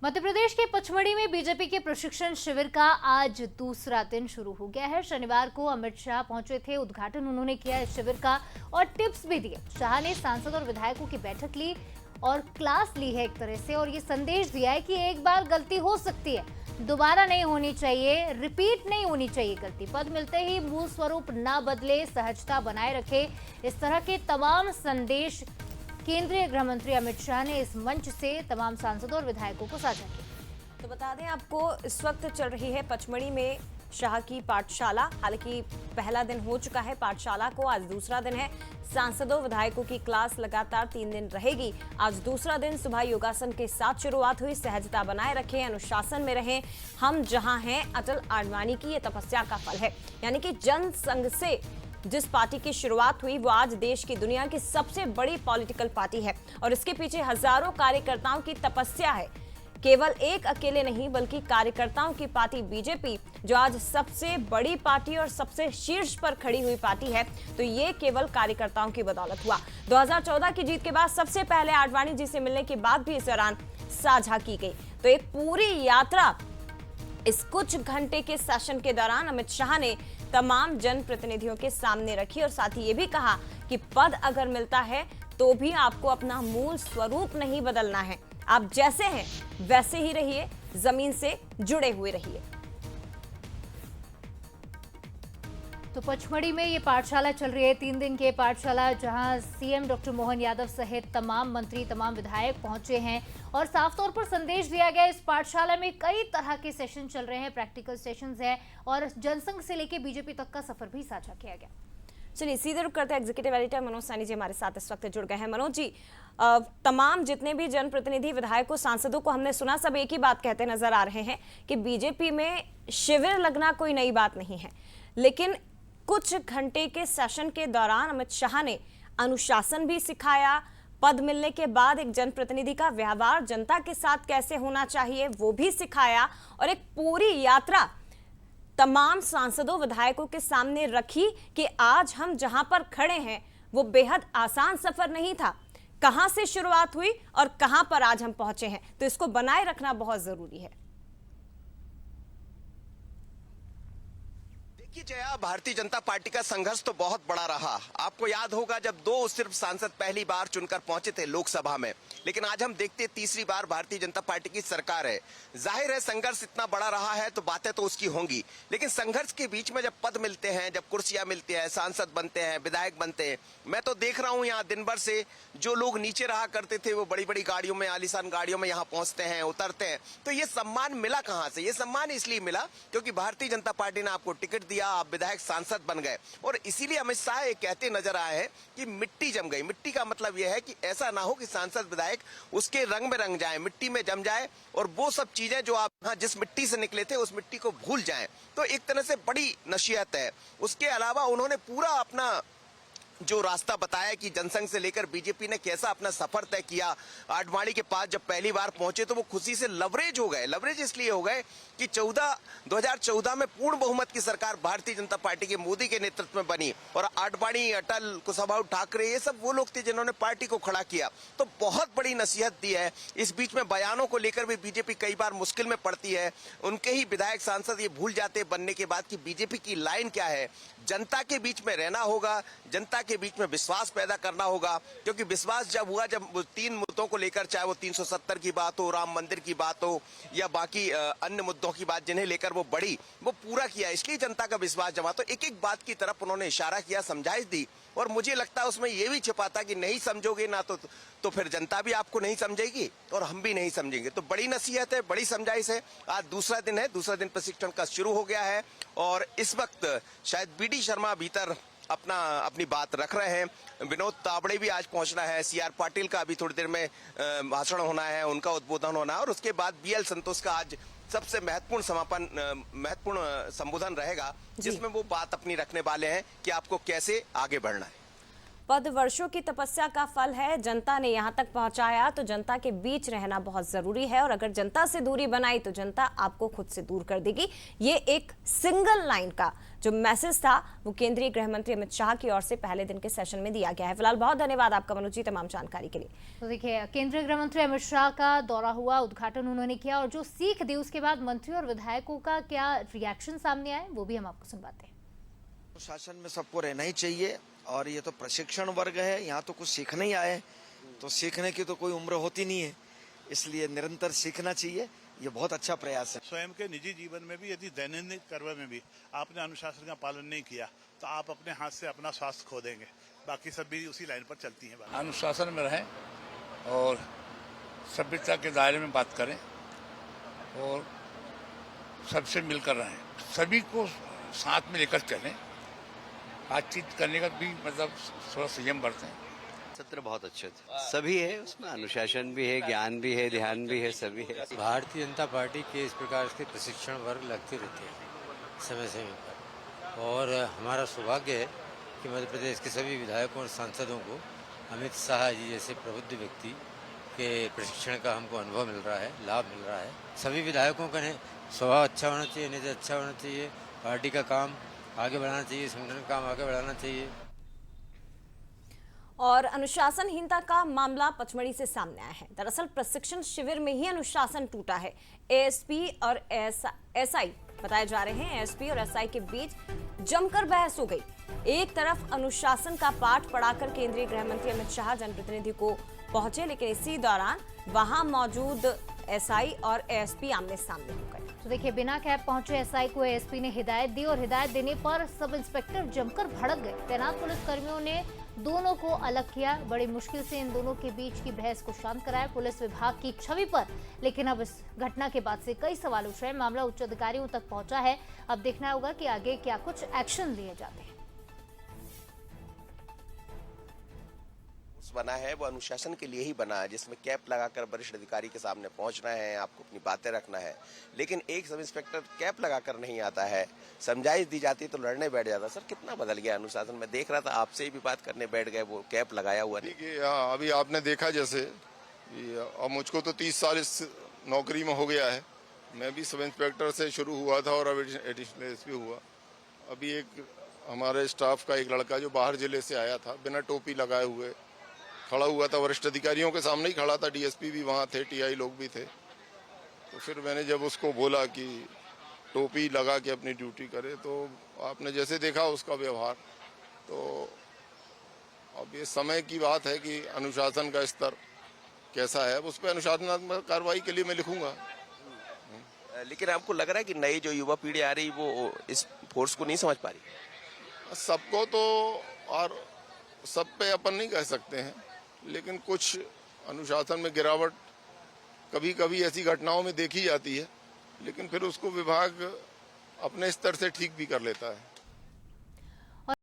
मध्य प्रदेश के पचमढ़ी में बीजेपी के प्रशिक्षण शिविर का आज दूसरा दिन शुरू हो गया है। शनिवार को अमित शाह पहुंचे थे, उद्घाटन उन्होंने किया इस शिविर का और टिप्स भी दिए। शाह ने सांसद और विधायकों की बैठक ली और क्लास ली है एक तरह से, और ये संदेश दिया है कि एक बार गलती हो सकती है, दोबारा नहीं होनी चाहिए, रिपीट नहीं होनी चाहिए गलती। पद मिलते ही मूल स्वरूप ना बदले, सहजता बनाए रखे, इस तरह के तमाम संदेश केंद्रीय गृह मंत्री अमित शाह ने इस मंच से तमाम सांसदों और विधायकों को साझा किया। तो बता दें आपको, इस वक्त चल रही है पचमढ़ी में शाह की पाठशाला। हालांकि पहला दिन हो चुका है पाठशाला को, आज दूसरा दिन है। सांसदों विधायकों की क्लास लगातार 3 दिन रहेगी। आज दूसरा दिन सुबह योगासन के साथ शुरुआत हुई। सहजता बनाए रखें, अनुशासन में रहें, हम जहां हैं, अटल आडवाणी की ये तपस्या का फल है। यानी कि जनसंघ से जिस पार्टी की शुरुआत हुई वो आज देश की दुनिया की सबसे बड़ी पॉलिटिकल पार्टी है और इसके पीछे हजारों कार्यकर्ताओं की तपस्या है। केवल एक अकेले नहीं बल्कि कार्यकर्ताओं की पार्टी बीजेपी, जो आज सबसे बड़ी पार्टी और सबसे शीर्ष पर खड़ी हुई पार्टी है, तो ये केवल कार्यकर्ताओं की बदौलत हुआ। 2014 की जीत के बाद सबसे पहले आडवाणी जी से मिलने की बात भी इस दौरान साझा की गई। तो एक पूरी यात्रा इस कुछ घंटे के सेशन के दौरान अमित शाह ने तमाम जनप्रतिनिधियों के सामने रखी और साथ ही ये भी कहा कि पद अगर मिलता है तो भी आपको अपना मूल स्वरूप नहीं बदलना है, आप जैसे हैं वैसे ही रहिए, जमीन से जुड़े हुए रहिए। तो पचमढ़ी में ये पाठशाला चल रही है, 3 दिन की पाठशाला, जहां सीएम डॉक्टर मोहन यादव सहित तमाम मंत्री, तमाम विधायक पहुंचे हैं और साफ तौर पर संदेश दिया गया। इस पाठशाला में कई तरह के सेशन चल रहे हैं, प्रैक्टिकल सेशंस हैं और जनसंघ से लेकर बीजेपी तक का सफर भी साझा किया गया। चलिए सीधे रुक करते हैं, एग्जीक्यूटिव एडिटर मनोज सैनी जी हमारे साथ इस वक्त जुड़ गए हैं। मनोज जी, तमाम जितने भी जनप्रतिनिधि, विधायकों, सांसदों को हमने सुना, सब एक ही बात कहते नजर आ रहे हैं कि बीजेपी में शिविर लगना कोई नई बात नहीं है, लेकिन कुछ घंटे के सेशन के दौरान अमित शाह ने अनुशासन भी सिखाया। पद मिलने के बाद एक जनप्रतिनिधि का व्यवहार जनता के साथ कैसे होना चाहिए वो भी सिखाया और एक पूरी यात्रा तमाम सांसदों, विधायकों के सामने रखी कि आज हम जहां पर खड़े हैं वो बेहद आसान सफर नहीं था। कहां से शुरुआत हुई और कहां पर आज हम पहुंचे हैं, तो इसको बनाए रखना बहुत जरूरी है। देखिए जया, भारतीय जनता पार्टी का संघर्ष तो बहुत बड़ा रहा। आपको याद होगा जब 2 सिर्फ सांसद पहली बार चुनकर पहुंचे थे लोकसभा में, लेकिन आज हम देखते हैं तीसरी बार भारतीय जनता पार्टी की सरकार है। जाहिर है संघर्ष इतना बड़ा रहा है तो बातें तो उसकी होंगी, लेकिन संघर्ष के बीच में जब पद मिलते हैं, जब कुर्सियां मिलती है, सांसद बनते हैं, विधायक बनते हैं, मैं तो देख रहा हूं यहाँ दिन भर से जो लोग नीचे रहा करते थे वो बड़ी बड़ी गाड़ियों में, आलीशान गाड़ियों में यहाँ पहुंचते हैं, उतरते हैं। तो ये सम्मान मिला कहां से? ये सम्मान इसलिए मिला क्योंकि भारतीय जनता पार्टी ने आपको टिकट दिया, आप विधायक सांसद बन गए। और इसीलिए अमित शाह ये कहते नजर आए हैं कि मिट्टी जम गई। मिट्टी का मतलब यह है कि ऐसा ना हो कि सांसद विधायक उसके रंग में रंग जाए, मिट्टी में जम जाए और वो सब चीजें जो आप जिस मिट्टी से निकले थे उस मिट्टी को भूल जाएं। तो एक तरह से बड़ी नसीहत है। उसके अलावा उन्होंने पूरा अपना जो रास्ता बताया कि जनसंघ से लेकर बीजेपी ने कैसा अपना सफर तय किया। आडवाणी के पास जब पहली बार पहुंचे तो वो खुशी से लवरेज हो गए। लवरेज इसलिए हो गए कि 2014 में पूर्ण बहुमत की सरकार भारतीय जनता पार्टी के मोदी के नेतृत्व में बनी और आडवाणी, अटल, कुशाभाऊ ठाकरे, ये सब वो लोग थे जिन्होंने पार्टी को खड़ा किया। तो बहुत बड़ी नसीहत दी है। इस बीच में बयानों को लेकर भी बीजेपी कई बार मुश्किल में पड़ती है। उनके ही विधायक, सांसद ये भूल जाते बनने के बाद कि बीजेपी की लाइन क्या है। जनता के बीच में रहना होगा, जनता के बीच में विश्वास पैदा करना होगा, क्योंकि विश्वास जब हुआ, जब 3 मुद्दों को लेकर, चाहे वो 370 की बात हो, राम मंदिर की बात हो या बाकी अन्य मुद्दों की बात जिन्हें लेकर वो बढ़ी, वो पूरा किया, इसलिए जनता का विश्वास जमा। तो एक एक बात की तरफ उन्होंने इशारा किया, समझाइश दी और मुझे लगता है उसमें ये भी छिपा था कि नहीं समझोगे ना तो फिर जनता भी आपको नहीं समझेगी और हम भी नहीं समझेंगे। तो बड़ी नसीहत है, बड़ी समझाइश है। आज दूसरा दिन है, दूसरा दिन प्रशिक्षण का शुरू हो गया है और इस वक्त शायद बीडी शर्मा भीतर अपनी बात रख रहे हैं। विनोद तावड़े भी आज पहुंचना है, सीआर पाटिल का अभी थोड़ी देर में भाषण होना है, उनका उद्बोधन होना है और उसके बाद बीएल संतोष का आज सबसे महत्वपूर्ण संबोधन रहेगा, जिसमें वो बात अपनी रखने वाले हैं कि आपको कैसे आगे बढ़ना है। पद वर्षों की तपस्या का फल है। जनता ने यहाँ तक पहुंचाया तो जनता के बीच रहना बहुत जरूरी है, और अगर जनता से दूरी बनाई तो जनता आपको खुद से दूर कर देगी। ये एक सिंगल लाइन का जो मैसेज था वो केंद्रीय गृह मंत्री अमित शाह की ओर से पहले दिन के सेशन में दिया गया है। फिलहाल बहुत धन्यवाद आपका मनोज जी तमाम जानकारी के लिए। तो देखिए, केंद्रीय गृह मंत्री अमित शाह का दौरा हुआ, उद्घाटन उन्होंने किया, और जो सीख दी उसके बाद मंत्री और विधायकों का क्या रिएक्शन सामने आए वो भी हम आपको सुनवाते हैं। शासन में सबको रहना ही चाहिए, और ये तो प्रशिक्षण वर्ग है, यहाँ तो कुछ सीखने ही आए, तो सीखने की तो कोई उम्र होती नहीं है, इसलिए निरंतर सीखना चाहिए। ये बहुत अच्छा प्रयास है। स्वयं के निजी जीवन में भी यदि दैनंदिन कर्म में भी आपने अनुशासन का पालन नहीं किया तो आप अपने हाथ से अपना स्वास्थ्य खो देंगे। बाकी सब भी उसी लाइन पर चलती हैं। अनुशासन में रहें और सभ्यता के दायरे में बात करें और सबसे मिलकर रहें, सभी को साथ में लेकर चलें। बातचीत करने का भी मतलब थोड़ा संयम बरतें। सत्र बहुत अच्छे थे, सभी है उसमें, अनुशासन भी है, ज्ञान भी है, ध्यान भी है, सभी है। भारतीय जनता पार्टी के इस प्रकार के प्रशिक्षण वर्ग लगते रहते हैं समय समय पर, और हमारा सौभाग्य है कि मध्य प्रदेश के सभी विधायकों और सांसदों को अमित शाह जी जैसे प्रबुद्ध व्यक्ति के प्रशिक्षण का हमको अनुभव मिल रहा है, लाभ मिल रहा है। सभी विधायकों का स्वभाव अच्छा होना चाहिए, नेता अच्छा होना चाहिए, पार्टी का काम आगे बढ़ाना चाहिए, संगठन का काम आगे बढ़ाना चाहिए। और अनुशासनहीनता का मामला पचमढ़ी से सामने आया है। दरअसल प्रशिक्षण शिविर में ही अनुशासन टूटा है। एएसपी और एसआई बताए जा रहे हैं, एएसपी और एसआई के बीच जमकर बहस हो गई। एक तरफ अनुशासन का पाठ पढ़ाकर केंद्रीय गृह मंत्री अमित शाह जनप्रतिनिधि को पहुंचे, लेकिन इसी दौरान वहां मौजूद एसआई और एएसपी आमने सामने हो गए। तो देखिए, बिना कैब पहुंचे एसआई को एएसपी ने हिदायत दी, और हिदायत देने पर सब इंस्पेक्टर जमकर भड़क गए। तैनात पुलिसकर्मियों ने दोनों को अलग किया, बड़ी मुश्किल से इन दोनों के बीच की बहस को शांत कराया पुलिस विभाग की छवि पर। लेकिन अब इस घटना के बाद से कई सवाल उठ रहे हैं। मामला उच्च अधिकारियों तक पहुंचा है, अब देखना होगा कि आगे क्या कुछ एक्शन लिए जाते हैं। बना है वो अनुशासन के लिए ही बना है, जिसमें कैप लगाकर वरिष्ठ अधिकारी के सामने पहुंचना है, आपको अपनी बातें रखना है। लेकिन एक सब इंस्पेक्टर कैप लगाकर नहीं आता है, समझाइश दी जाती तो लड़ने बैठ जाता। सर, कितना बदल गया अनुशासन? में देख रहा था आपसे भी बात करने बैठ गए, वो कैप लगाया हुआ नहीं। अभी आपने देखा जैसे, अब मुझको तो 30 साल इस नौकरी में हो गया है। मैं भी सब इंस्पेक्टर से शुरू हुआ था और अब एडिशनल एसपी हुआ। अभी एक हमारे स्टाफ का एक लड़का जो बाहर जिले से आया था, बिना टोपी लगाए हुए खड़ा हुआ था, वरिष्ठ अधिकारियों के सामने ही खड़ा था, डीएसपी भी वहाँ थे, टीआई लोग भी थे। तो फिर मैंने जब उसको बोला कि टोपी लगा के अपनी ड्यूटी करे, तो आपने जैसे देखा उसका व्यवहार। तो अब ये समय की बात है कि अनुशासन का स्तर कैसा है, उस पर अनुशासनात्मक कार्रवाई के लिए मैं लिखूंगा। लेकिन आपको लग रहा है कि नई जो युवा पीढ़ी आ रही वो इस फोर्स को नहीं समझ पा रही? सबको तो और सब पे अपन नहीं कह सकते हैं, लेकिन कुछ अनुशासन में गिरावट कभी कभी ऐसी घटनाओं में देखी जाती है, लेकिन फिर उसको विभाग अपने स्तर से ठीक भी कर लेता है।